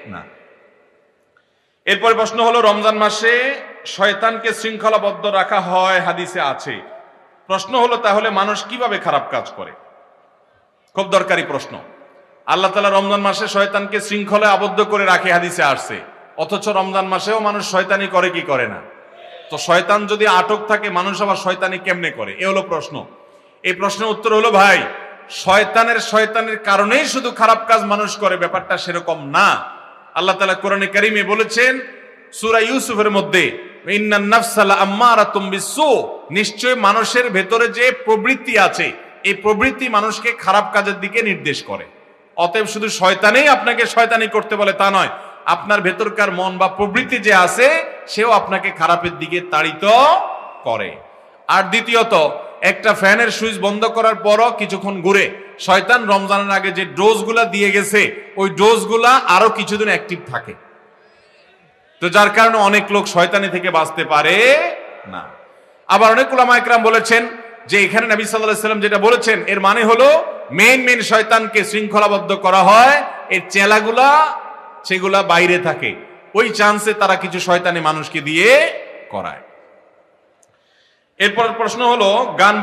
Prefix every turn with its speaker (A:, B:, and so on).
A: না। এরপরে প্রশ্ন হলো, রমজান মাসে শয়তানকে শৃঙ্খলাবদ্ধ রাখা হয়, হাদিসে আছে। প্রশ্ন হলো, তাহলে মানুষ কিভাবে খারাপ কাজ করে? খুব দরকারি প্রশ্ন। আল্লাহ তাআলা রমজান মাসে শয়তানকে শৃঙ্খলায় আবদ্ধ করে রাখে, হাদিসে আসছে। অথচ রমজান মাসেও মানুষ শয়তানি করে কি করে না? তো শয়তান যদি আটক থাকে, মানুষ আবার শয়তানি কেমনে করে? এ হলো প্রশ্ন। এই প্রশ্নের উত্তর হলো, ভাই, শয়তানের কারণেই শুধু খারাপ কাজ মানুষ করে, ব্যাপারটা সেরকম না। আল্লাহ তাআলা কোরআনে কারীমে বলেছেন সূরা ইউসুফের মধ্যে, ইন্নান নাফসা লাআম্মারাতুম বিসসু, নিশ্চয় মানুষের ভেতরে যে প্রবৃত্তি আছে, এই প্রবৃত্তি মানুষকে খারাপ কাজের দিকে নির্দেশ করে। অতএব শুধু শয়তানেই আপনাকে শয়তানি করতে বলে তা নয়, আপনার ভেতরকার মন বা প্রবৃত্তি যে আছে, সেও আপনাকে খারাপের দিকে তাড়িত করে। আর দ্বিতীয়ত, একটা ফ্যানের সুইচ বন্ধ করার পরও কিছুক্ষণ ঘুরে শয়তান রমজানের আগে যে ডোজগুলা দিয়ে গেছে, ওই ডোজগুলা আরো কিছুদিন অ্যাক্টিভ থাকে। তো যার কারণে অনেক লোক শয়তানি থেকে বাঁচতে পারে না। আবার অনেক উলামা ইকরাম বলেছেন যে এখানে নবী সাল্লাল্লাহু আলাইহি ওয়াসাল্লাম যেটা বলেছেন, এর মানে হলো মেইন শয়তানকে শৃঙ্খলাবদ্ধ করা হয়, এর চেলাগুলা সেগুলা বাইরে থাকে, ওই চান্সে তারা কিছু শয়তানি মানুষকে দিয়ে করায়। এরপর প্রশ্ন হলো, গান